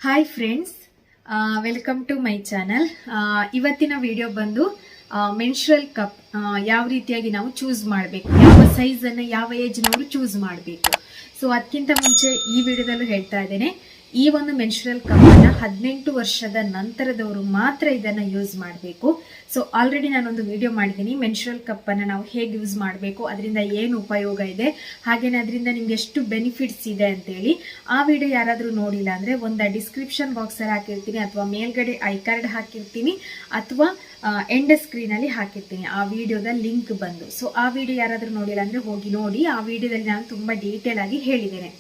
Hi friends, welcome to my channel. ಇವತ್ತಿನ video ಬಂದು menstrual cup ಯಾವ ರೀತಿಯಾಗಿ ನಾವು ಚೂಸ್ ಮಾಡಬೇಕು, ಯಾವ ಸೈಜನ್ನು ಯಾವ ಏಜ್ನವರು ಚೂಸ್ ಮಾಡಬೇಕು. ಸೊ ಅದಕ್ಕಿಂತ ಮುಂಚೆ ಈ ವಿಡಿಯೋದಲ್ಲೂ ಹೇಳ್ತಾ ಇದ್ದೇನೆ, ಈ ಒಂದು ಮೆನ್ಸ್ಟ್ರಲ್ ಕಪ್ಪನ್ನು 18 ವರ್ಷದ ನಂತರದವರು ಮಾತ್ರ ಇದನ್ನು ಯೂಸ್ ಮಾಡಬೇಕು. ಸೊ ಆಲ್ರೆಡಿ ನಾನೊಂದು ವಿಡಿಯೋ ಮಾಡಿದ್ದೀನಿ, ಮೆನ್ಸ್ಟ್ರಲ್ ಕಪ್ಪನ್ನು ನಾವು ಹೇಗೆ ಯೂಸ್ ಮಾಡಬೇಕು, ಅದರಿಂದ ಏನು ಉಪಯೋಗ ಇದೆ, ಹಾಗೆಯೇ ಅದರಿಂದ ನಿಮ್ಗೆ ಎಷ್ಟು ಬೆನಿಫಿಟ್ಸ್ ಇದೆ ಅಂತೇಳಿ. ಆ ವಿಡಿಯೋ ಯಾರಾದರೂ ನೋಡಿಲ್ಲ ಅಂದರೆ ಒಂದು ಡಿಸ್ಕ್ರಿಪ್ಷನ್ ಬಾಕ್ಸಲ್ಲಿ ಹಾಕಿರ್ತೀನಿ, ಅಥವಾ ಮೇಲ್ಗಡೆ ಐ ಕಾರ್ಡ್ ಹಾಕಿರ್ತೀನಿ, ಅಥವಾ ಎಂಡ್ ಸ್ಕ್ರೀನಲ್ಲಿ ಹಾಕಿರ್ತೀನಿ ಆ ವಿಡಿಯೋದ ಲಿಂಕ್ ಬಂದು. ಸೊ ಆ ವಿಡಿಯೋ ಯಾರಾದರೂ ನೋಡಿಲ್ಲ ಅಂದರೆ ಹೋಗಿ ನೋಡಿ. ಆ ವಿಡಿಯೋದಲ್ಲಿ ನಾನು ತುಂಬ ಡೀಟೇಲ್ ಆಗಿ ಹೇಳಿದ್ದೇನೆ.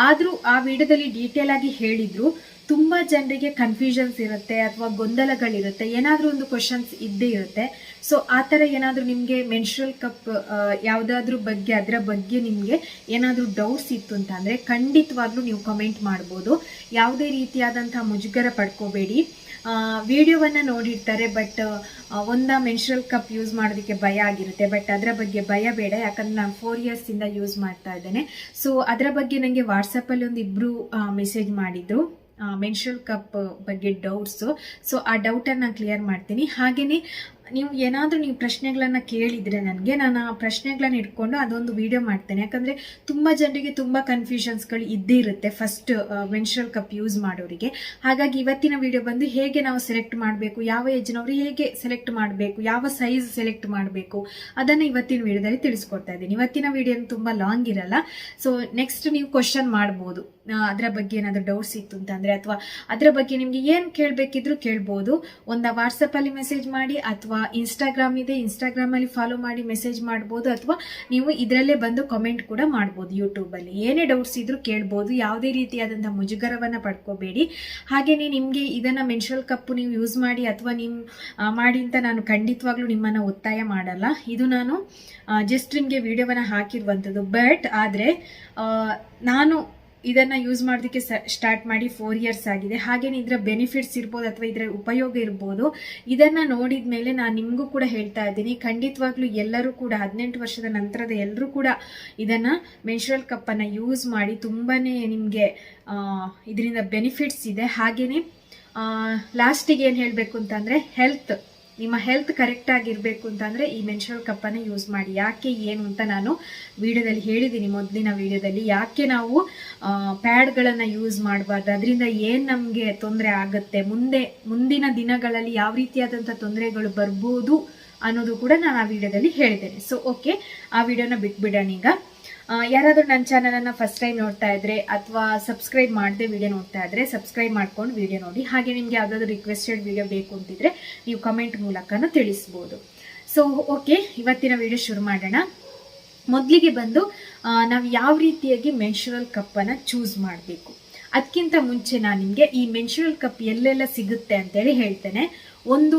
ಆದರೂ ಆ ವಿಡಿಯೋದಲ್ಲಿ ಡೀಟೇಲ್ ಆಗಿ ಹೇಳಿದ್ರು ತುಂಬ ಜನರಿಗೆ ಕನ್ಫ್ಯೂಷನ್ಸ್ ಇರುತ್ತೆ, ಅಥವಾ ಗೊಂದಲಗಳಿರುತ್ತೆ, ಏನಾದರೂ ಒಂದು ಕ್ವಶನ್ಸ್ ಇದ್ದೇ ಇರುತ್ತೆ. ಸೊ ಆ ಥರ ಏನಾದರೂ ನಿಮಗೆ ಮೆನ್ಸ್ಟ್ರಲ್ ಕಪ್ ಯಾವುದಾದ್ರೂ ಬಗ್ಗೆ, ಅದರ ಬಗ್ಗೆ ನಿಮಗೆ ಏನಾದರೂ ಡೌಟ್ಸ್ ಇತ್ತು ಅಂತ ಅಂದರೆ ಖಂಡಿತವಾಗ್ಲೂ ನೀವು ಕಮೆಂಟ್ ಮಾಡ್ಬೋದು. ಯಾವುದೇ ರೀತಿಯಾದಂಥ ಮುಜುಗರ ಪಡ್ಕೋಬೇಡಿ. ವಿಡಿಯೋವನ್ನು ನೋಡಿರ್ತಾರೆ, ಬಟ್ ಮೆನ್ಸ್ಟ್ರಲ್ ಕಪ್ ಯೂಸ್ ಮಾಡೋದಕ್ಕೆ ಭಯ ಆಗಿರುತ್ತೆ. ಬಟ್ ಅದರ ಬಗ್ಗೆ ಭಯ ಬೇಡ, ಯಾಕಂದ್ರೆ ನಾನು 4 ಇಯರ್ಸಿಂದ ಯೂಸ್ ಮಾಡ್ತಾ ಇದ್ದೇನೆ. ಸೊ ಅದರ ಬಗ್ಗೆ ನನಗೆ ವಾಟ್ಸಪ್ಪಲ್ಲಿ ಒಂದು ಇಬ್ಬರು ಮೆಸೇಜ್ ಮಾಡಿದ್ರು ಮೆನ್ಸ್ಟ್ರಲ್ ಕಪ್ ಬಗ್ಗೆ ಡೌಟ್ಸು. ಸೊ ಆ ಡೌಟನ್ನು ಕ್ಲಿಯರ್ ಮಾಡ್ತೀನಿ. ಹಾಗೆಯೇ ನೀವು ಏನಾದರೂ ಪ್ರಶ್ನೆಗಳನ್ನು ಕೇಳಿದರೆ ನನಗೆ, ನಾನು ಆ ಪ್ರಶ್ನೆಗಳನ್ನು ಇಟ್ಕೊಂಡು ಅದೊಂದು ವಿಡಿಯೋ ಮಾಡ್ತೇನೆ. ಯಾಕಂದರೆ ತುಂಬ ಜನರಿಗೆ ತುಂಬ ಕನ್ಫ್ಯೂಷನ್ಸ್ಗಳು ಇದ್ದೇ ಇರುತ್ತೆ ಫಸ್ಟ್ ಮೆನ್ಸ್ಟ್ರಲ್ ಕಪ್ ಯೂಸ್ ಮಾಡೋರಿಗೆ. ಹಾಗಾಗಿ ಇವತ್ತಿನ ವಿಡಿಯೋ ಬಂದು ಹೇಗೆ ನಾವು ಸೆಲೆಕ್ಟ್ ಮಾಡಬೇಕು, ಯಾವ ಏಜ್ನವರು ಹೇಗೆ ಸೆಲೆಕ್ಟ್ ಮಾಡಬೇಕು, ಯಾವ ಸೈಜ್ ಸೆಲೆಕ್ಟ್ ಮಾಡಬೇಕು, ಅದನ್ನು ಇವತ್ತಿನ ವಿಡಿಯೋದಲ್ಲಿ ತಿಳಿಸ್ಕೊಡ್ತಾ ಇದ್ದೀನಿ. ಇವತ್ತಿನ ವಿಡಿಯೋ ತುಂಬ ಲಾಂಗ್ ಇರಲ್ಲ. ಸೊ ನೆಕ್ಸ್ಟ್ ನೀವು ಕ್ವಶನ್ ಮಾಡ್ಬೋದು, ಅದರ ಬಗ್ಗೆ ಏನಾದರೂ ಡೌಟ್ಸ್ ಇತ್ತು ಅಂತಂದರೆ, ಅಥವಾ ಅದರ ಬಗ್ಗೆ ನಿಮಗೆ ಏನು ಕೇಳಬೇಕಿದ್ರು ಕೇಳ್ಬೋದು. ಒಂದು ವಾಟ್ಸಪ್ಪಲ್ಲಿ ಮೆಸೇಜ್ ಮಾಡಿ, ಅಥವಾ ಇನ್ಸ್ಟಾಗ್ರಾಮ್ ಇದೆ, ಇನ್ಸ್ಟಾಗ್ರಾಮಲ್ಲಿ ಫಾಲೋ ಮಾಡಿ ಮೆಸೇಜ್ ಮಾಡ್ಬೋದು, ಅಥವಾ ನೀವು ಇದರಲ್ಲೇ ಬಂದು ಕಮೆಂಟ್ ಕೂಡ ಮಾಡ್ಬೋದು. ಯೂಟ್ಯೂಬಲ್ಲಿ ಏನೇ ಡೌಟ್ಸ್ ಇದ್ರೂ ಕೇಳ್ಬೋದು. ಯಾವುದೇ ರೀತಿಯಾದಂಥ ಮುಜುಗರವನ್ನು ಪಡ್ಕೋಬೇಡಿ. ಹಾಗೆಯೇ ನಿಮಗೆ ಇದನ್ನು ಮೆನ್ಸ್ಟ್ರಲ್ ಕಪ್ಪು ನೀವು ಯೂಸ್ ಮಾಡಿ ಅಥವಾ ಮಾಡಿ ಅಂತ ನಾನು ಖಂಡಿತವಾಗ್ಲೂ ನಿಮ್ಮನ್ನು ಒತ್ತಾಯ ಮಾಡಲ್ಲ. ಇದು ನಾನು ಜಸ್ಟ್ ನಿಮಗೆ ವಿಡಿಯೋವನ್ನು ಹಾಕಿರುವಂಥದ್ದು. ಬಟ್ ಆದರೆ ನಾನು ಇದನ್ನು ಯೂಸ್ ಮಾಡೋದಕ್ಕೆ ಸ್ಟಾರ್ಟ್ ಮಾಡಿ 4 ಇಯರ್ಸ್ ಆಗಿದೆ. ಹಾಗೇನೆ ಇದರ ಬೆನಿಫಿಟ್ಸ್ ಇರ್ಬೋದು, ಅಥವಾ ಇದರ ಉಪಯೋಗ ಇರ್ಬೋದು. ಇದನ್ನು ನೋಡಿದ ಮೇಲೆ ನಾನು ನಿಮಗೂ ಕೂಡ ಹೇಳ್ತಾ ಇದ್ದೀನಿ, ಖಂಡಿತವಾಗ್ಲೂ ಎಲ್ಲರೂ ಕೂಡ 18 ವರ್ಷದ ನಂತರದ ಎಲ್ಲರೂ ಕೂಡ ಇದನ್ನು ಮೆನ್ಸ್ಟ್ರಲ್ ಕಪ್ಪನ್ನು ಯೂಸ್ ಮಾಡಿ. ತುಂಬಾ ನಿಮಗೆ ಇದರಿಂದ ಬೆನಿಫಿಟ್ಸ್ ಇದೆ. ಹಾಗೆಯೇ ಲಾಸ್ಟಿಗೆ ಏನು ಹೇಳಬೇಕು ಅಂತಂದರೆ, ನಿಮ್ಮ ಹೆಲ್ತ್ ಕರೆಕ್ಟ್ ಆಗಿರಬೇಕು ಅಂತಂದರೆ ಈ ಮೆನ್ಸ್ಟ್ರಲ್ ಕಪ್ಪನ್ನು ಯೂಸ್ ಮಾಡಿ. ಯಾಕೆ ಏನು ಅಂತ ನಾನು ವಿಡಿಯೋದಲ್ಲಿ ಹೇಳಿದ್ದೀನಿ, ಮೊದಲಿನ ವಿಡಿಯೋದಲ್ಲಿ. ಯಾಕೆ ನಾವು ಪ್ಯಾಡ್ಗಳನ್ನು ಯೂಸ್ ಮಾಡಬಾರ್ದು, ಅದರಿಂದ ಏನು ನಮಗೆ ತೊಂದರೆ ಆಗುತ್ತೆ, ಮುಂದಿನ ದಿನಗಳಲ್ಲಿ ಯಾವ ರೀತಿಯಾದಂಥ ತೊಂದರೆಗಳು ಬರ್ಬೋದು ಅನ್ನೋದು ಕೂಡ ನಾನು ಆ ವಿಡಿಯೋದಲ್ಲಿ ಹೇಳಿದ್ದೇನೆ. ಸೊ ಓಕೆ, ಆ ವಿಡಿಯೋನ ಬಿಟ್ಬಿಡೋಣ ಈಗ. ಯಾರಾದರೂ ನನ್ನ ಚಾನಲನ್ನು ಫಸ್ಟ್ ಟೈಮ್ ನೋಡ್ತಾ ಇದ್ರೆ, ಅಥವಾ ಸಬ್ಸ್ಕ್ರೈಬ್ ಮಾಡದೆ ವಿಡಿಯೋ ನೋಡ್ತಾ ಇದ್ರೆ ಸಬ್ಸ್ಕ್ರೈಬ್ ಮಾಡ್ಕೊಂಡು ವಿಡಿಯೋ ನೋಡಿ. ಹಾಗೆ ನಿಮಗೆ ಯಾವುದಾದ್ರೂ ರಿಕ್ವೆಸ್ಟೆಡ್ ವಿಡಿಯೋ ಬೇಕು ಅಂತಿದ್ರೆ ನೀವು ಕಮೆಂಟ್ ಮೂಲಕನೂ ತಿಳಿಸ್ಬೋದು. ಸೊ ಓಕೆ, ಇವತ್ತಿನ ವಿಡಿಯೋ ಶುರು ಮಾಡೋಣ. ಮೊದಲಿಗೆ ಬಂದು ನಾವು ಯಾವ ರೀತಿಯಾಗಿ ಮೆನ್ಸ್ಟ್ರಲ್ ಕಪ್ಪನ್ನು ಚೂಸ್ ಮಾಡಬೇಕು, ಅದಕ್ಕಿಂತ ಮುಂಚೆ ನಾನು ನಿಮಗೆ ಈ ಮೆನ್ಸ್ಟ್ರಲ್ ಕಪ್ ಎಲ್ಲೆಲ್ಲ ಸಿಗುತ್ತೆ ಅಂತೇಳಿ ಹೇಳ್ತೇನೆ. ಒಂದು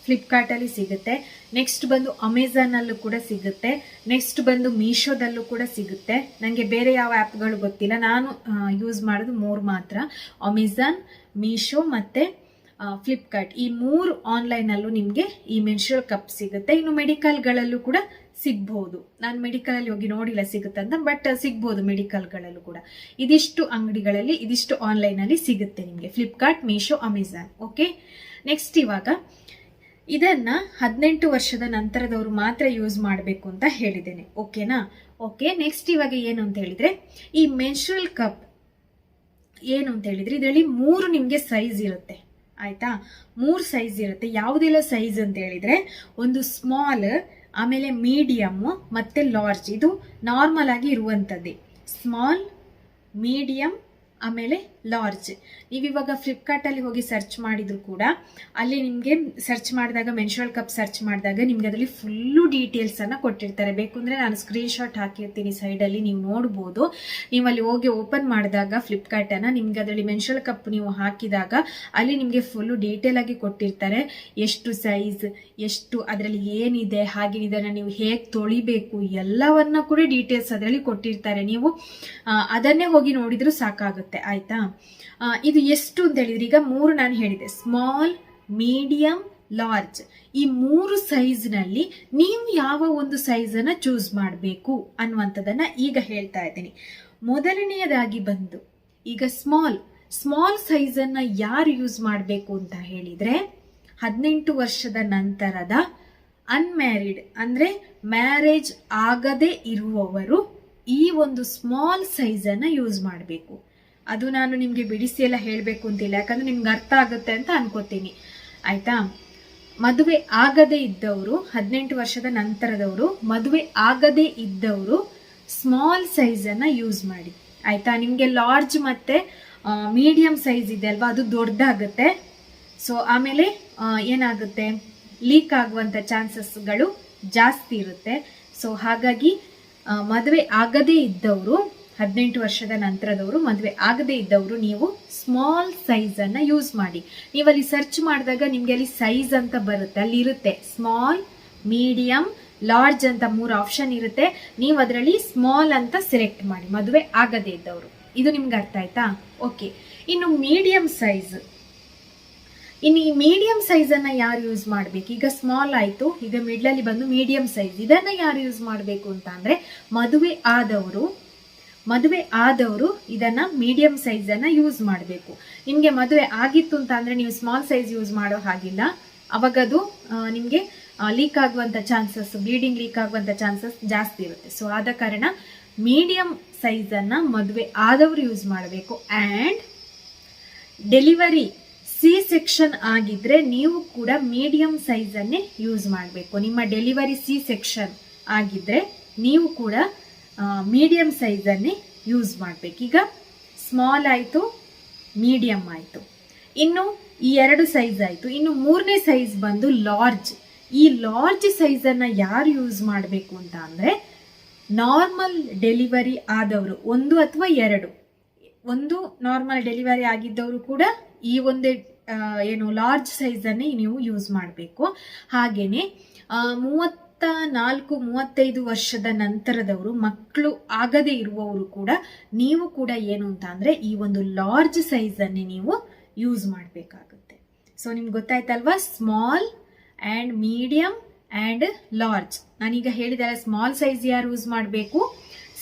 ಫ್ಲಿಪ್ಕಾರ್ಟಲ್ಲಿ ಸಿಗುತ್ತೆ. ನೆಕ್ಸ್ಟ್ ಬಂದು ಅಮೆಝಾನಲ್ಲೂ ಕೂಡ ಸಿಗುತ್ತೆ. ನೆಕ್ಸ್ಟ್ ಬಂದು ಮೀಶೋದಲ್ಲೂ ಕೂಡ ಸಿಗುತ್ತೆ. ನನಗೆ ಬೇರೆ ಯಾವ ಆ್ಯಪ್ಗಳು ಗೊತ್ತಿಲ್ಲ, ನಾನು ಯೂಸ್ ಮಾಡೋದು 3 ಮಾತ್ರ: ಅಮೆಝಾನ್, ಮೀಶೋ ಮತ್ತು ಫ್ಲಿಪ್ಕಾರ್ಟ್. ಈ 3 ಆನ್ಲೈನಲ್ಲೂ ನಿಮಗೆ ಈ ಮೆನ್ಸ್ಟ್ರಲ್ ಕಪ್ ಸಿಗುತ್ತೆ. ಇನ್ನು ಮೆಡಿಕಲ್ಗಳಲ್ಲೂ ಕೂಡ ಸಿಗ್ಬಹುದು. ನಾನು ಮೆಡಿಕಲಲ್ಲಿ ಹೋಗಿ ನೋಡಿಲ್ಲ ಸಿಗುತ್ತಂತ, ಬಟ್ ಸಿಗ್ಬೋದು ಮೆಡಿಕಲ್ಗಳಲ್ಲೂ ಕೂಡ. ಇದಿಷ್ಟು ಅಂಗಡಿಗಳಲ್ಲಿ, ಇದಿಷ್ಟು ಆನ್ಲೈನಲ್ಲಿ ಸಿಗುತ್ತೆ ನಿಮಗೆ: Flipkart, Meesho, Amazon. Okay, next ಇವಾಗ ಇದನ್ನು 18 ವರ್ಷದ ನಂತರದವರು ಮಾತ್ರ ಯೂಸ್ ಮಾಡಬೇಕು ಅಂತ ಹೇಳಿದ್ದೇನೆ. ಓಕೆನಾ? ಓಕೆ, ನೆಕ್ಸ್ಟ್ ಇವಾಗ ಏನು ಅಂತ ಹೇಳಿದರೆ, ಈ ಮೆನ್ಸ್ಟ್ರಲ್ ಕಪ್ ಏನು ಅಂತ ಹೇಳಿದರೆ ಇದರಲ್ಲಿ 3 ನಿಮಗೆ ಸೈಜ್ ಇರುತ್ತೆ. ಆಯಿತಾ? 3 ಸೈಜ್ ಇರುತ್ತೆ. ಯಾವುದೆಲ್ಲ ಸೈಜ್ ಅಂತ ಹೇಳಿದರೆ, ಒಂದು ಸ್ಮಾಲ್, ಆಮೇಲೆ ಮೀಡಿಯಮ್ಮು ಮತ್ತು ಲಾರ್ಜ್. ಇದು ನಾರ್ಮಲ್ ಆಗಿ ಇರುವಂಥದ್ದೇ. ಸ್ಮಾಲ್, ಮೀಡಿಯಮ್, ಆಮೇಲೆ ಲಾರ್ಜ್. ನೀವಿವಾಗ ಫ್ಲಿಪ್ಕಾರ್ಟಲ್ಲಿ ಹೋಗಿ ಸರ್ಚ್ ಮಾಡಿದ್ರು ಕೂಡ ಅಲ್ಲಿ ನಿಮಗೆ ಸರ್ಚ್ ಮಾಡಿದಾಗ, ಮೆನ್ಸ್ಟ್ರಲ್ ಕಪ್ ಸರ್ಚ್ ಮಾಡಿದಾಗ ನಿಮಗೆ ಅದರಲ್ಲಿ ಫುಲ್ಲು ಡೀಟೇಲ್ಸನ್ನು ಕೊಟ್ಟಿರ್ತಾರೆ. ಬೇಕು ಅಂದರೆ ನಾನು ಸ್ಕ್ರೀನ್ಶಾಟ್ ಹಾಕಿರ್ತೀನಿ ಸೈಡಲ್ಲಿ, ನೀವು ನೋಡ್ಬೋದು. ನೀವು ಅಲ್ಲಿ ಹೋಗಿ ಓಪನ್ ಮಾಡಿದಾಗ ಫ್ಲಿಪ್ಕಾರ್ಟನ್ನು, ನಿಮ್ಗೆ ಅದರಲ್ಲಿ ಮೆನ್ಸ್ಟ್ರಲ್ ಕಪ್ ನೀವು ಹಾಕಿದಾಗ ಅಲ್ಲಿ ನಿಮಗೆ ಫುಲ್ಲು ಡೀಟೇಲ್ ಆಗಿ ಕೊಟ್ಟಿರ್ತಾರೆ. ಎಷ್ಟು ಸೈಜ್, ಎಷ್ಟು ಅದರಲ್ಲಿ ಏನಿದೆ, ಹಾಗೆ ಇದನ್ನು ನೀವು ಹೇಗೆ ತೊಳಿಬೇಕು, ಎಲ್ಲವನ್ನ ಕೂಡ ಡೀಟೇಲ್ಸ್ ಅದರಲ್ಲಿ ಕೊಟ್ಟಿರ್ತಾರೆ. ನೀವು ಅದನ್ನೇ ಹೋಗಿ ನೋಡಿದ್ರು ಸಾಕಾಗುತ್ತೆ. ಆಯ್ತಾ? ಇದು ಎಷ್ಟು ಅಂತ ಹೇಳಿದ್ರೆ, ಈಗ 3 ನಾನು ಹೇಳಿದೆ: ಸ್ಮಾಲ್, ಮೀಡಿಯಂ, ಲಾರ್ಜ್. ಈ 3 ಸೈಜ್ನಲ್ಲಿ ನೀವು ಯಾವ ಒಂದು ಸೈಜನ್ನು ಚೂಸ್ ಮಾಡಬೇಕು ಅನ್ನುವಂಥದ್ದನ್ನು ಈಗ ಹೇಳ್ತಾ ಇದ್ದೀನಿ. ಮೊದಲನೆಯದಾಗಿ ಬಂದು ಈಗ ಸ್ಮಾಲ್ ಸ್ಮಾಲ್ ಸೈಜನ್ನು ಯಾರು ಯೂಸ್ ಮಾಡಬೇಕು ಅಂತ ಹೇಳಿದರೆ 18 ವರ್ಷದ ನಂತರದ ಅನ್ಮ್ಯಾರಿಡ್ ಅಂದರೆ ಮ್ಯಾರೇಜ್ ಆಗದೇ ಇರುವವರು ಈ ಒಂದು ಸ್ಮಾಲ್ ಸೈಜನ್ನು ಯೂಸ್ ಮಾಡಬೇಕು. ಅದು ನಾನು ನಿಮಗೆ ಬಿಡಿಸಿ ಎಲ್ಲ ಹೇಳಬೇಕು ಅಂತಿಲ್ಲ, ಯಾಕಂದರೆ ನಿಮ್ಗೆ ಅರ್ಥ ಆಗುತ್ತೆ ಅಂತ ಅನ್ಕೋತೀನಿ. ಆಯಿತಾ? ಮದುವೆ ಆಗದೇ ಇದ್ದವರು, 18 ವರ್ಷದ ನಂತರದವರು ಮದುವೆ ಆಗದೇ ಇದ್ದವರು ಸ್ಮಾಲ್ ಸೈಜನ್ನು ಯೂಸ್ ಮಾಡಿ. ಆಯಿತಾ? ನಿಮಗೆ ಲಾರ್ಜ್ ಮತ್ತು ಮೀಡಿಯಮ್ ಸೈಜ್ ಇದೆ ಅಲ್ವಾ, ಅದು ದೊಡ್ಡದಾಗುತ್ತೆ. ಸೊ ಆಮೇಲೆ ಏನಾಗುತ್ತೆ, ಲೀಕ್ ಆಗುವಂಥ ಚಾನ್ಸಸ್ಗಳು ಜಾಸ್ತಿ ಇರುತ್ತೆ. ಸೊ ಹಾಗಾಗಿ ಮದುವೆ ಆಗದೇ ಇದ್ದವರು, 18 ವರ್ಷದ ನಂತರದವರು ಮದುವೆ ಆಗದೇ ಇದ್ದವರು ನೀವು ಸ್ಮಾಲ್ ಸೈಜನ್ನು ಯೂಸ್ ಮಾಡಿ. ನೀವಲ್ಲಿ ಸರ್ಚ್ ಮಾಡಿದಾಗ ನಿಮಗೆ ಅಲ್ಲಿ ಸೈಜ್ ಅಂತ ಬರುತ್ತೆ, ಅಲ್ಲಿ ಇರುತ್ತೆ ಸ್ಮಾಲ್, ಮೀಡಿಯಮ್, ಲಾರ್ಜ್ ಅಂತ 3 ಆಪ್ಷನ್ ಇರುತ್ತೆ. ನೀವು ಅದರಲ್ಲಿ ಸ್ಮಾಲ್ ಅಂತ ಸೆಲೆಕ್ಟ್ ಮಾಡಿ, ಮದುವೆ ಆಗದೇ ಇದ್ದವರು. ಇದು ನಿಮ್ಗೆ ಅರ್ಥ ಆಯ್ತಾ? ಓಕೆ. ಇನ್ನು ಮೀಡಿಯಂ ಸೈಜ್, ಇನ್ನು ಈ ಮೀಡಿಯಂ ಸೈಜನ್ನು ಯಾರು ಯೂಸ್ ಮಾಡಬೇಕು? ಈಗ ಸ್ಮಾಲ್ ಆಯಿತು, ಈಗ ಮಿಡ್ಲಲ್ಲಿ ಬಂದು ಮೀಡಿಯಂ ಸೈಜ್. ಇದನ್ನು ಯಾರು ಯೂಸ್ ಮಾಡಬೇಕು ಅಂತ ಅಂದರೆ ಮದುವೆ ಆದವರು ಇದನ್ನ ಮೀಡಿಯಂ ಸೈಜನ್ನು ಯೂಸ್ ಮಾಡಬೇಕು. ನಿಮಗೆ ಮದುವೆ ಆಗಿತ್ತು ಅಂತ ಅಂದರೆ ನೀವು ಸ್ಮಾಲ್ ಸೈಜ್ ಯೂಸ್ ಮಾಡೋ ಹಾಗಿಲ್ಲ. ಅವಾಗದು ನಿಮಗೆ ಲೀಕ್ ಆಗುವಂಥ ಚಾನ್ಸಸ್, ಬ್ಲೀಡಿಂಗ್ ಲೀಕ್ ಆಗುವಂಥ ಚಾನ್ಸಸ್ ಜಾಸ್ತಿ ಇರುತ್ತೆ. ಸೊ ಆದ ಕಾರಣ ಮೀಡಿಯಂ ಸೈಜನ್ನು ಮದುವೆ ಆದವರು ಯೂಸ್ ಮಾಡಬೇಕು. ಆ್ಯಂಡ್ ಡೆಲಿವರಿ C-ಸೆಕ್ಷನ್ ಆಗಿದ್ರೆ ನೀವು ಕೂಡ ಮೀಡಿಯಂ ಸೈಜನ್ನೇ ಯೂಸ್ ಮಾಡಬೇಕು. ನಿಮ್ಮ ಡೆಲಿವರಿ C-ಸೆಕ್ಷನ್ ಆಗಿದ್ರೆ ನೀವು ಕೂಡ ಮೀಡಿಯಂ ಸೈಜನ್ನೇ ಯೂಸ್ ಮಾಡಬೇಕು. ಈಗ ಸ್ಮಾಲ್ ಆಯಿತು, ಮೀಡಿಯಂ ಆಯಿತು, ಇನ್ನು ಈ 2 ಸೈಜ್ ಆಯಿತು. ಇನ್ನು 3ನೇ ಸೈಜ್ ಬಂದು ಲಾರ್ಜ್. ಈ ಲಾರ್ಜ್ ಸೈಜನ್ನು ಯಾರು ಯೂಸ್ ಮಾಡಬೇಕು ಅಂತ ಅಂದರೆ ನಾರ್ಮಲ್ ಡೆಲಿವರಿ ಆದವರು, 1 ಅಥವಾ 2, ಒಂದು ನಾರ್ಮಲ್ ಡೆಲಿವರಿ ಆಗಿದ್ದವರು ಕೂಡ ಈ ಒಂದೇ ಲಾರ್ಜ್ ಸೈಜನ್ನೇ ನೀವು ಯೂಸ್ ಮಾಡಬೇಕು. ಹಾಗೆಯೇ 34-35 ವರ್ಷದ ನಂತರದವರು, ಮಕ್ಕಳು ಆಗದೇ ಇರುವವರು ಕೂಡ ನೀವು ಕೂಡ ಏನು ಅಂತ ಅಂದರೆ ಈ ಒಂದು ಲಾರ್ಜ್ ಸೈಜನ್ನೇ ನೀವು ಯೂಸ್ ಮಾಡಬೇಕಾಗುತ್ತೆ. ಸೊ ನಿಮ್ಗೆ ಗೊತ್ತಾಯ್ತಲ್ವಾ? Small and medium and large. ನಾನೀಗ ಹೇಳಿದರೆ ಸ್ಮಾಲ್ ಸೈಜ್ ಯಾರು ಯೂಸ್ ಮಾಡಬೇಕು?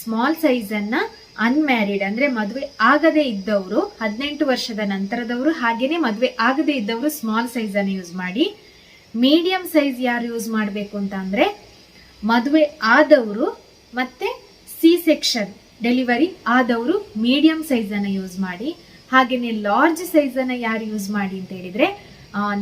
ಸ್ಮಾಲ್ ಸೈಜನ್ನು ಅನ್ಮ್ಯಾರಿಡ್ ಅಂದರೆ ಮದುವೆ ಆಗದೇ ಇದ್ದವರು, 18 ವರ್ಷದ ನಂತರದವರು, ಹಾಗೆಯೇ ಮದುವೆ ಆಗದೇ ಇದ್ದವರು ಸ್ಮಾಲ್ ಸೈಜನ್ನು ಯೂಸ್ ಮಾಡಿ. ಮೀಡಿಯಂ ಸೈಜ್ ಯಾರು ಯೂಸ್ ಮಾಡಬೇಕು ಅಂತ ಅಂದರೆ ಮದುವೆ ಆದವರು ಮತ್ತು C-ಸೆಕ್ಷನ್ ಡೆಲಿವರಿ ಆದವರು ಮೀಡಿಯಂ ಸೈಜನ್ನು ಯೂಸ್ ಮಾಡಿ. ಹಾಗೆಯೇ ಲಾರ್ಜ್ ಸೈಜನ್ನು ಯಾರು ಯೂಸ್ ಮಾಡಿ ಅಂತ ಹೇಳಿದರೆ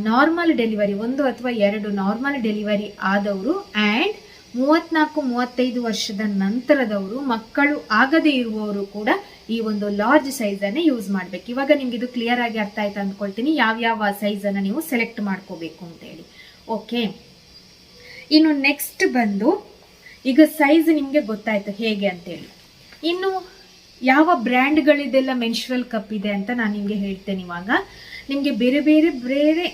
ನಾರ್ಮಲ್ ಡೆಲಿವರಿ, 1 ಅಥವಾ 2 ನಾರ್ಮಲ್ ಡೆಲಿವರಿ ಆದವರು ಆ್ಯಂಡ್ 34-35 ವರ್ಷದ ನಂತರದವರು, ಮಕ್ಕಳು ಆಗದೇ ಇರುವವರು ಕೂಡ ಈ ಒಂದು ಲಾರ್ಜ್ ಸೈಜನ್ನು ಯೂಸ್ ಮಾಡಬೇಕು. ಇವಾಗ ನಿಮ್ಗೆ ಇದು ಕ್ಲಿಯರ್ ಆಗಿ ಅರ್ಥ ಆಯ್ತು ಅಂದ್ಕೊಳ್ತೀನಿ, ಯಾವ್ಯಾವ ಸೈಜನ್ನು ನೀವು ಸೆಲೆಕ್ಟ್ ಮಾಡ್ಕೋಬೇಕು ಅಂತೇಳಿ. ಓಕೆ. ಇನ್ನು ನೆಕ್ಸ್ಟ್ ಬಂದು ಈಗ ಸೈಜ್ ನಿಮಗೆ ಗೊತ್ತಾಯ್ತು ಹೇಗೆ ಅಂತೇಳಿ. ಇನ್ನು ಯಾವ ಬ್ರ್ಯಾಂಡ್ಗಳಿದೆಲ್ಲ ಮೆನ್ಸ್ಟ್ರುವಲ್ ಕಪ್ ಇದೆ ಅಂತ ನಾನು ನಿಮಗೆ ಹೇಳ್ತೇನೆ. ಇವಾಗ ನಿಮಗೆ ಬೇರೆ ಬೇರೆ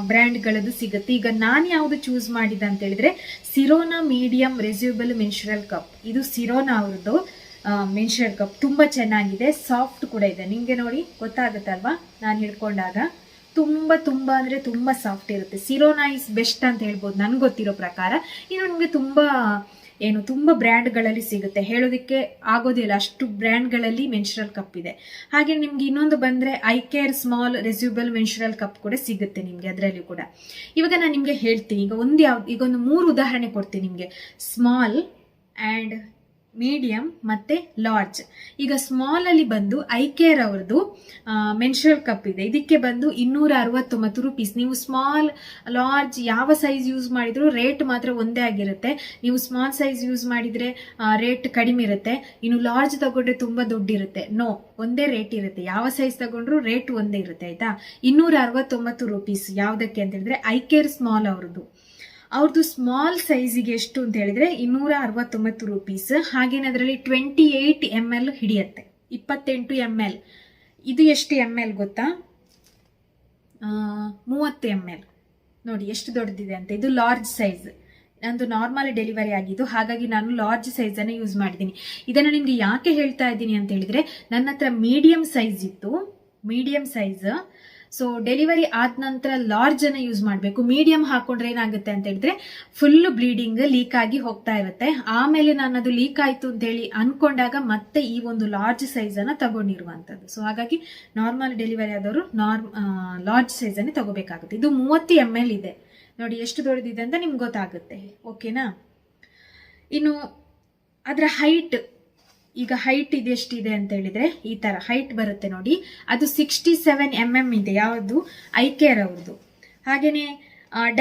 ಬ್ರ್ಯಾಂಡ್ಗಳದ್ದು ಸಿಗುತ್ತೆ. ಈಗ ನಾನು ಯಾವುದು ಚೂಸ್ ಮಾಡಿದೆ ಅಂತ ಹೇಳಿದ್ರೆ ಸಿರೋನಾ ಮೀಡಿಯಂ ರೆಸ್ಯೂಬಲ್ ಮೆನ್ಸ್ಟ್ರುವಲ್ ಕಪ್. ಇದು ಸಿರೋನಾ ಅವ್ರದ್ದು ಮೆನ್ಸ್ಟ್ರುವಲ್ ಕಪ್. ತುಂಬ ಚೆನ್ನಾಗಿದೆ, ಸಾಫ್ಟ್ ಕೂಡ ಇದೆ. ನಿಮಗೆ ನೋಡಿ ಗೊತ್ತಾಗುತ್ತಲ್ವಾ, ನಾನು ಹಿಡ್ಕೊಂಡಾಗ ತುಂಬ ಅಂದರೆ ತುಂಬ ಸಾಫ್ಟ್ ಇರುತ್ತೆ. ಸಿರೋನಾ ಇಸ್ ಬೆಸ್ಟ್ ಅಂತ ಹೇಳ್ಬೋದು ನನಗೆ ಗೊತ್ತಿರೋ ಪ್ರಕಾರ. ಇನ್ನು ನಿಮಗೆ ತುಂಬ ಬ್ರ್ಯಾಂಡ್ಗಳಲ್ಲಿ ಸಿಗುತ್ತೆ, ಹೇಳೋದಕ್ಕೆ ಆಗೋದಿಲ್ಲ, ಅಷ್ಟು ಬ್ರ್ಯಾಂಡ್ಗಳಲ್ಲಿ ಮೆನ್ಸ್ಟ್ರುವಲ್ ಕಪ್ ಇದೆ. ಹಾಗೆ ನಿಮ್ಗೆ ಇನ್ನೊಂದು ಬಂದರೆ ಐಕೇರ್ ಸ್ಮಾಲ್ ರೆಸ್ಯೂಬಲ್ ಮೆನ್ಸ್ಟ್ರುವಲ್ ಕಪ್ ಕೂಡ ಸಿಗುತ್ತೆ ನಿಮಗೆ, ಅದರಲ್ಲಿ ಕೂಡ. ಇವಾಗ ನಾನು ನಿಮಗೆ ಹೇಳ್ತೀನಿ, ಈಗ ಒಂದು 3 ಉದಾಹರಣೆ ಕೊಡ್ತೀನಿ ನಿಮಗೆ, ಸ್ಮಾಲ್ ಆ್ಯಂಡ್ ಮೀಡಿಯಂ ಮತ್ತು ಲಾರ್ಜ್. ಈಗ ಸ್ಮಾಲ್ ಅಲ್ಲಿ ಬಂದು ಐಕೇರ್ ಅವ್ರದ್ದು ಮೆನ್ಸ್ಟ್ರುವಲ್ ಕಪ್ ಇದೆ. ಇದಕ್ಕೆ ಬಂದು 269 ರೂಪೀಸ್. ನೀವು ಸ್ಮಾಲ್, ಲಾರ್ಜ್ ಯಾವ ಸೈಜ್ ಯೂಸ್ ಮಾಡಿದ್ರು ರೇಟ್ ಮಾತ್ರ ಒಂದೇ ಆಗಿರುತ್ತೆ. ನೀವು ಸ್ಮಾಲ್ ಸೈಜ್ ಯೂಸ್ ಮಾಡಿದ್ರೆ ರೇಟ್ ಕಡಿಮೆ ಇರುತ್ತೆ. ಇನ್ನು ಲಾರ್ಜ್ ತಗೊಂಡ್ರೆ ತುಂಬಾ ದುಡ್ಡಿರುತ್ತೆ. ಒಂದೇ ರೇಟ್ ಇರುತ್ತೆ. ಯಾವ ಸೈಜ್ ತಗೊಂಡ್ರು ರೇಟ್ ಒಂದೇ ಇರುತ್ತೆ. ಆಯ್ತಾ? 269 ರೂಪೀಸ್. ಯಾವುದಕ್ಕೆ ಅಂತ ಹೇಳಿದ್ರೆ ಐಕೇರ್ ಸ್ಮಾಲ್ ಅವ್ರದ್ದು ಸ್ಮಾಲ್ ಸೈಜಿಗೆ ಎಷ್ಟು ಅಂತ ಹೇಳಿದ್ರೆ 269 ರೂಪೀಸ್. ಹಾಗೇನೆ ಅದರಲ್ಲಿ 28 ml ಹಿಡಿಯುತ್ತೆ, 28 ml. ಇದು ಎಷ್ಟು ml ಗೊತ್ತಾ? 30 ml. ನೋಡಿ ಎಷ್ಟು ದೊಡ್ಡದಿದೆ ಅಂತ. ಇದು ಲಾರ್ಜ್ ಸೈಜ್. ನಂದು ನಾರ್ಮಲ್ ಡೆಲಿವರಿ ಆಗಿದ್ದು, ಹಾಗಾಗಿ ನಾನು ಲಾರ್ಜ್ ಸೈಜನ್ನು ಯೂಸ್ ಮಾಡಿದ್ದೀನಿ. ಇದನ್ನು ನಿಮಗೆ ಯಾಕೆ ಹೇಳ್ತಾ ಇದ್ದೀನಿ ಅಂತ ಹೇಳಿದ್ರೆ, ನನ್ನ ಹತ್ರ ಮೀಡಿಯಂ ಸೈಜ್ ಇತ್ತು. ಮೀಡಿಯಂ ಸೈಜ್ ಸೊ ಡೆಲಿವರಿ ಆದ ನಂತರ ಲಾರ್ಜ್ ಅನ್ನ ಯೂಸ್ ಮಾಡಬೇಕು. ಮೀಡಿಯಂ ಹಾಕೊಂಡ್ರೆ ಏನಾಗುತ್ತೆ ಅಂತ ಹೇಳಿದ್ರೆ ಫುಲ್ ಬ್ಲೀಡಿಂಗ್ ಲೀಕ್ ಆಗಿ ಹೋಗ್ತಾ ಇರುತ್ತೆ. ಆಮೇಲೆ ನಾನು ಅದು ಲೀಕ್ ಆಯ್ತು ಅಂತ ಹೇಳಿ ಅನ್ಕೊಂಡಾಗ ಮತ್ತೆ ಈ ಒಂದು ಲಾರ್ಜ್ ಸೈಜ್ ಅನ್ನ ತಗೊಂಡಿರುವಂತದ್ದು. ಸೊ ಹಾಗಾಗಿ ನಾರ್ಮಲ್ ಡೆಲಿವರಿ ಆದವರು ಲಾರ್ಜ್ ಸೈಜ್ ಅನ್ನೇ ತಗೋಬೇಕಾಗುತ್ತೆ. ಇದು 30 ml ಇದೆ ನೋಡಿ, ಎಷ್ಟು ದೊಡ್ಡದಿದೆ ಅಂತ ನಿಮ್ಗೆ ಗೊತ್ತಾಗುತ್ತೆ. ಓಕೆನಾ. ಇನ್ನು ಅದರ ಹೈಟ್, ಈಗ ಹೈಟ್ ಇದೆಷ್ಟಿದೆ ಅಂತ ಹೇಳಿದ್ರೆ ಈ ತರ ಹೈಟ್ ಬರುತ್ತೆ ನೋಡಿ. ಅದು 67 mm ಇದೆ, ಯಾವುದು ಐಕೇರ್ ಅವ್ರದ್ದು. ಹಾಗೇನೆ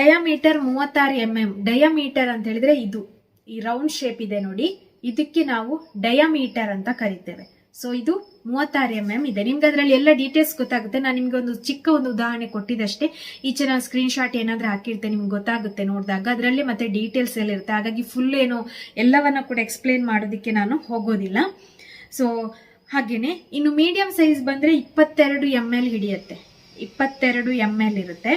ಡಯಾಮೀಟರ್ 36 mm. ಡಯಾಮೀಟರ್ ಅಂತ ಹೇಳಿದ್ರೆ ಇದು ಈ ರೌಂಡ್ ಶೇಪ್ ಇದೆ ನೋಡಿ, ಇದಕ್ಕೆ ನಾವು ಡಯಾಮೀಟರ್ ಅಂತ ಕರಿತೇವೆ. ಸೊ ಇದು 36 mm ಇದೆ. ನಿಮ್ಗೆ ಅದರಲ್ಲಿ ಎಲ್ಲ ಡೀಟೇಲ್ಸ್ ಗೊತ್ತಾಗುತ್ತೆ. ನಾನು ನಿಮ್ಗೆ ಒಂದು ಚಿಕ್ಕ ಒಂದು ಉದಾಹರಣೆ ಕೊಟ್ಟಿದ್ದಷ್ಟೇ. ಈಚೆ ನಾನು ಸ್ಕ್ರೀನ್ ಶಾಟ್ ಏನಾದ್ರೂ ಹಾಕಿರ್ತೇನೆ, ನಿಮ್ಗೆ ಗೊತ್ತಾಗುತ್ತೆ ನೋಡಿದಾಗ. ಅದರಲ್ಲಿ ಮತ್ತೆ ಡೀಟೇಲ್ಸ್ ಎಲ್ಲ ಇರುತ್ತೆ. ಹಾಗಾಗಿ ಫುಲ್ ಏನು ಎಲ್ಲವನ್ನ ಕೂಡ ಎಕ್ಸ್ಪ್ಲೇನ್ ಮಾಡೋದಕ್ಕೆ ನಾನು ಹೋಗೋದಿಲ್ಲ. ಸೊ ಹಾಗೇನೆ ಇನ್ನು ಮೀಡಿಯಂ ಸೈಜ್ ಬಂದ್ರೆ 22 ml ಹಿಡಿಯುತ್ತೆ. 22 ml ಇರುತ್ತೆ.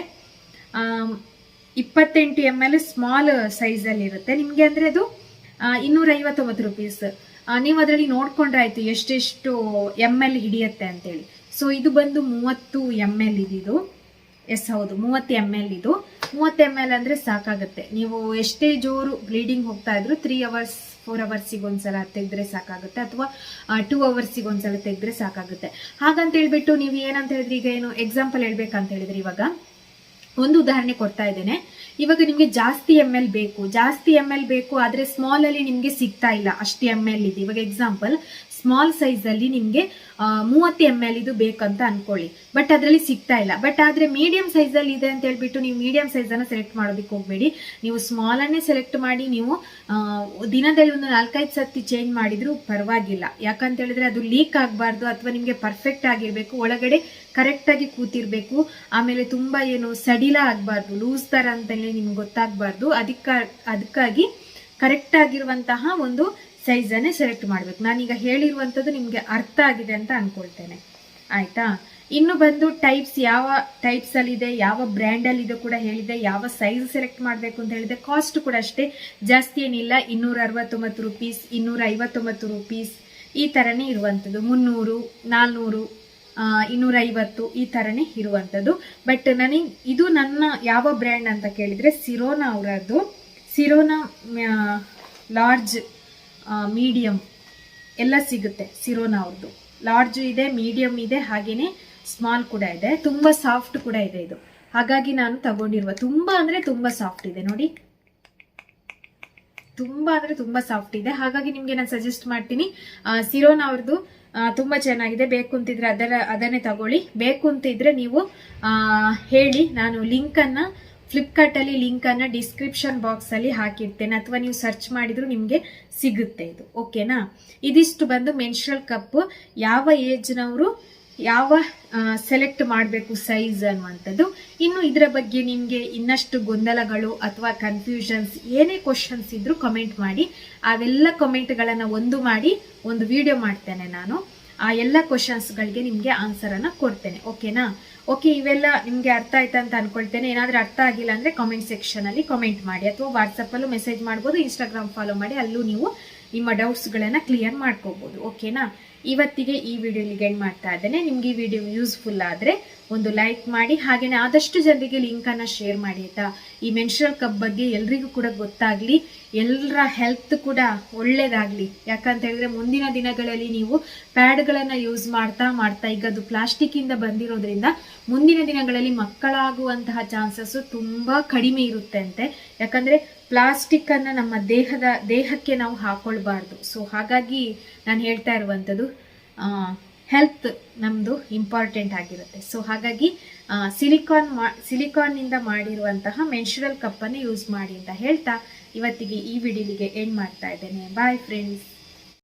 28 ml ಸ್ಮಾಲ್ ಸೈಜ್ ಅಲ್ಲಿ ಇರುತ್ತೆ ನಿಮ್ಗೆ. ಅಂದ್ರೆ ಅದು 259 ರೂಪೀಸ್. ನೀವು ಅದರಲ್ಲಿ ನೋಡ್ಕೊಂಡ್ರೆ ಆಯ್ತು ಎಷ್ಟೆಷ್ಟು ml ಹಿಡಿಯುತ್ತೆ ಅಂತೇಳಿ. ಸೊ ಇದು ಬಂದು 30 ml ಇದು. ಎಸ್ ಹೌದು, 30 ml ಇದು. 30 ml ಅಂದ್ರೆ ಸಾಕಾಗುತ್ತೆ. ನೀವು ಎಷ್ಟೇ ಜೋರು ಬ್ಲೀಡಿಂಗ್ ಹೋಗ್ತಾ ಇದ್ರು 3 hours 4 ಅವರ್ಸಿಗೆ ಒಂದ್ಸಲ ತೆಗೆದ್ರೆ ಸಾಕಾಗುತ್ತೆ, ಅಥವಾ 2 ಅವರ್ಸಿಗೆ ಒಂದ್ಸಲ ತೆಗೆದ್ರೆ ಸಾಕಾಗುತ್ತೆ. ಹಾಗಂತ ಹೇಳ್ಬಿಟ್ಟು ನೀವು ಏನಂತ ಹೇಳಿದ್ರೆ, ಈಗ ಏನು ಎಕ್ಸಾಂಪಲ್ ಹೇಳ್ಬೇಕಂತ ಹೇಳಿದ್ರೆ, ಇವಾಗ ಒಂದು ಉದಾಹರಣೆ ಕೊಡ್ತಾ ಇದ್ದೇನೆ. ಇವಾಗ ನಿಮ್ಗೆ ಜಾಸ್ತಿ ml ಬೇಕು, ಆದ್ರೆ ಸ್ಮಾಲ್ ಅಲ್ಲಿ ನಿಮ್ಗೆ ಸಿಗ್ತಾ ಇಲ್ಲ ಅಷ್ಟು ml ಇದೆ. ಇವಾಗ ಎಕ್ಸಾಂಪಲ್ ಸ್ಮಾಲ್ ಸೈಜ್ ಅಲ್ಲಿ ನಿಮ್ಗೆ 30 ml ಇದು ಬೇಕಂತ ಅನ್ಕೊಳ್ಳಿ, ಬಟ್ ಅದ್ರಲ್ಲಿ ಸಿಗ್ತಾ ಇಲ್ಲ. ಬಟ್ ಆದ್ರೆ ಮೀಡಿಯಂ ಸೈಜ್ ಅಲ್ಲಿ ಇದೆ ಅಂತ ಹೇಳ್ಬಿಟ್ಟು ನೀವು ಮೀಡಿಯಂ ಸೈಜ್ ಅನ್ನ ಸೆಲೆಕ್ಟ್ ಮಾಡೋದಕ್ಕೆ ಹೋಗ್ಬೇಡಿ. ನೀವು ಸ್ಮಾಲ್ ಅನ್ನೇ ಸೆಲೆಕ್ಟ್ ಮಾಡಿ ನೀವು ದಿನದಲ್ಲಿ ಒಂದು 4-5 ಸತಿ ಚೇಂಜ್ ಮಾಡಿದ್ರು ಪರವಾಗಿಲ್ಲ. ಯಾಕಂತ ಹೇಳಿದ್ರೆ ಅದು ಲೀಕ್ ಆಗಬಾರ್ದು, ಅಥವಾ ನಿಮ್ಗೆ ಪರ್ಫೆಕ್ಟ್ ಆಗಿರ್ಬೇಕು, ಒಳಗಡೆ ಕರೆಕ್ಟ್ ಆಗಿ ಕೂತಿರ್ಬೇಕು. ಆಮೇಲೆ ತುಂಬಾ ಏನು ಸಡಿಲ ಆಗ್ಬಾರ್ದು, ಲೂಸ್ ತರ ಅಂತಲೇ ನಿಮ್ಗೆ ಗೊತ್ತಾಗ್ಬಾರ್ದು. ಅದಕ್ಕಾಗಿ ಕರೆಕ್ಟ್ ಆಗಿರುವಂತಹ ಒಂದು ಸೈಜ್ ಅನ್ನೇ ಸೆಲೆಕ್ಟ್ ಮಾಡ್ಬೇಕು. ನಾನೀಗ ಹೇಳಿರುವಂತದ್ದು ನಿಮ್ಗೆ ಅರ್ಥ ಆಗಿದೆ ಅಂತ ಅನ್ಕೊಳ್ತೇನೆ, ಆಯ್ತಾ. ಇನ್ನು ಬಂದು ಟೈಪ್ಸ್, ಯಾವ ಟೈಪ್ಸ್ ಅಲ್ಲಿ ಇದೆ, ಯಾವ ಬ್ರ್ಯಾಂಡ್ ಅಲ್ಲಿ ಇದೆ ಕೂಡ ಹೇಳಿದೆ. ಯಾವ ಸೈಜ್ ಸೆಲೆಕ್ಟ್ ಮಾಡ್ಬೇಕು ಅಂತ ಹೇಳಿದೆ. ಕಾಸ್ಟ್ ಕೂಡ ಅಷ್ಟೇ, ಜಾಸ್ತಿ ಏನಿಲ್ಲ. 269 ರೂಪೀಸ್, 259 ರೂಪೀಸ್ ಈ ತರನೇ ಇರುವಂತದ್ದು. 300, 400, 250 ಈ ತರನೇ ಇರುವಂತದ್ದು. ಬಟ್ ನನಗೆ ಇದು ನನ್ನ ಯಾವ ಬ್ರ್ಯಾಂಡ್ ಅಂತ ಕೇಳಿದ್ರೆ ಸಿರೋನಾ ಅವರದ್ದು. ಸಿರೋನಾ ಲಾರ್ಜ್, ಮೀಡಿಯಂ ಎಲ್ಲ ಸಿಗುತ್ತೆ. ಸಿರೋನಾ ಅವ್ರದ್ದು ಲಾರ್ಜ್ ಇದೆ, ಮೀಡಿಯಂ ಇದೆ, ಹಾಗೇನೆ ಸ್ಮಾಲ್ ಕೂಡ ಇದೆ. ತುಂಬಾ ಸಾಫ್ಟ್ ಕೂಡ ಇದೆ ಇದು. ಹಾಗಾಗಿ ನಾನು ತಗೊಂಡಿರುವ ತುಂಬಾ ಅಂದ್ರೆ ತುಂಬಾ ಸಾಫ್ಟ್ ಇದೆ ನೋಡಿ, ತುಂಬಾ ಅಂದ್ರೆ ತುಂಬಾ ಸಾಫ್ಟ್ ಇದೆ. ಹಾಗಾಗಿ ನಿಮ್ಗೆ ನಾನು ಸಜೆಸ್ಟ್ ಮಾಡ್ತೀನಿ, ಸಿರೋನಾ ಅವ್ರದ್ದು ತುಂಬಾ ಚೆನ್ನಾಗಿದೆ. ಬೇಕು ಅಂತಿದ್ರೆ ಅದನ್ನೇ ತಗೊಳ್ಳಿ. ಬೇಕು ಅಂತಿದ್ರೆ ನೀವು ಹೇಳಿ, ನಾನು ಲಿಂಕ್ ಅನ್ನ ಫ್ಲಿಪ್ಕಾರ್ಟ್ ಅಲ್ಲಿ ಲಿಂಕ್ ಅನ್ನ ಡಿಸ್ಕ್ರಿಪ್ಷನ್ ಬಾಕ್ಸ್ ಅಲ್ಲಿ ಹಾಕಿರ್ತೇನೆ, ಅಥವಾ ನೀವು ಸರ್ಚ್ ಮಾಡಿದ್ರು ನಿಮ್ಗೆ ಸಿಗುತ್ತೆ ಇದು. ಓಕೆನಾ. ಇದಿಷ್ಟು ಬಂದು ಮೆನ್ಸ್ಟ್ರಲ್ ಕಪ್ ಯಾವ ಏಜ್ ನವರು ಯಾವ ಸೆಲೆಕ್ಟ್ ಮಾಡಬೇಕು ಸೈಜ್ ಅನ್ನುವಂಥದ್ದು. ಇನ್ನು ಇದರ ಬಗ್ಗೆ ನಿಮ್ಗೆ ಇನ್ನಷ್ಟು ಗೊಂದಲಗಳು ಅಥವಾ ಕನ್ಫ್ಯೂಷನ್ಸ್ ಏನೇ ಕ್ವಶನ್ಸ್ ಇದ್ರು ಕಮೆಂಟ್ ಮಾಡಿ. ಅವೆಲ್ಲ ಕಮೆಂಟ್ಗಳನ್ನ ಒಂದು ಮಾಡಿ ಒಂದು ವಿಡಿಯೋ ಮಾಡ್ತೇನೆ ನಾನು. ಆ ಎಲ್ಲ ಕ್ವಶನ್ಸ್ಗಳಿಗೆ ನಿಮ್ಗೆ ಆನ್ಸರ್ ಅನ್ನ ಕೊಡ್ತೇನೆ. ಓಕೆನಾ. ಓಕೆ, ಇವೆಲ್ಲ ನಿಮ್ಗೆ ಅರ್ಥ ಆಯ್ತಾ ಅಂತ ಅನ್ಕೊಳ್ತೇನೆ. ಏನಾದ್ರೂ ಅರ್ಥ ಆಗಿಲ್ಲ ಅಂದ್ರೆ ಕಾಮೆಂಟ್ ಸೆಕ್ಷನ್ ಅಲ್ಲಿ ಕಾಮೆಂಟ್ ಮಾಡಿ, ಅಥವಾ ವಾಟ್ಸಪ್ ಅಲ್ಲೂ ಮೆಸೇಜ್ ಮಾಡ್ಬೋದು, ಇನ್ಸ್ಟಾಗ್ರಾಮ್ ಫಾಲೋ ಮಾಡಿ, ಅಲ್ಲೂ ನೀವು ನಿಮ್ಮ ಡೌಟ್ಸ್ ಗಳನ್ನ ಕ್ಲಿಯರ್ ಮಾಡ್ಕೋಬಹುದು. ಓಕೆನಾ. ಇವತ್ತಿಗೆ ಈ ವಿಡಿಯೋ ಎಂಡ್ ಮಾಡ್ತಾ ಇದ್ದೇನೆ. ನಿಮ್ಗೆ ಈ ವಿಡಿಯೋ ಯೂಸ್ಫುಲ್ ಆದ್ರೆ ಒಂದು ಲೈಕ್ ಮಾಡಿ, ಹಾಗೇನೆ ಆದಷ್ಟು ಜನರಿಗೆ ಲಿಂಕ್ ಅನ್ನ ಶೇರ್ ಮಾಡಿ ಆಯ್ತಾ. ಈ ಮೆನ್ಸ್ಟ್ರಲ್ ಕಪ್ ಬಗ್ಗೆ ಎಲ್ರಿಗೂ ಕೂಡ ಗೊತ್ತಾಗ್ಲಿ, ಎಲ್ಲರ ಹೆಲ್ತ್ ಕೂಡ ಒಳ್ಳೇದಾಗ್ಲಿ. ಯಾಕಂತ ಹೇಳಿದ್ರೆ ಮುಂದಿನ ದಿನಗಳಲ್ಲಿ ನೀವು ಪ್ಯಾಡ್ಗಳನ್ನ ಯೂಸ್ ಮಾಡ್ತಾ ಈಗ ಅದು ಪ್ಲಾಸ್ಟಿಕ್ ಇಂದ ಬಂದಿರೋದ್ರಿಂದ ಮುಂದಿನ ದಿನಗಳಲ್ಲಿ ಮಕ್ಕಳಾಗುವಂತಹ ಚಾನ್ಸಸ್ ತುಂಬಾ ಕಡಿಮೆ ಇರುತ್ತೆ ಅಂತೆ. ಯಾಕಂದ್ರೆ ಪ್ಲಾಸ್ಟಿಕ್ ಅನ್ನ ನಮ್ಮ ದೇಹಕ್ಕೆ ನಾವು ಹಾಕೊಳ್ಬಾರ್ದು. ಸೊ ಹಾಗಾಗಿ ನಾನು ಹೇಳ್ತಾ ಇರುವಂಥದ್ದು ಹೆಲ್ತ್ ನಮ್ದು ಇಂಪಾರ್ಟೆಂಟ್ ಆಗಿರುತ್ತೆ. ಸೊ ಹಾಗಾಗಿ ಸಿಲಿಕಾನ್ ನಿಂದ ಮಾಡಿರುವಂತಹ ಮೆನ್ಸ್ಟ್ರಲ್ ಕಪ್ ಅನ್ನು ಯೂಸ್ ಮಾಡಿ ಅಂತ ಹೇಳ್ತಾ ಇವತ್ತಿಗೆ ಈ ವಿಡಿಯೋಗೆ ಎಂಡ್ ಮಾಡ್ತಾ ಇದ್ದೇನೆ. Bye friends.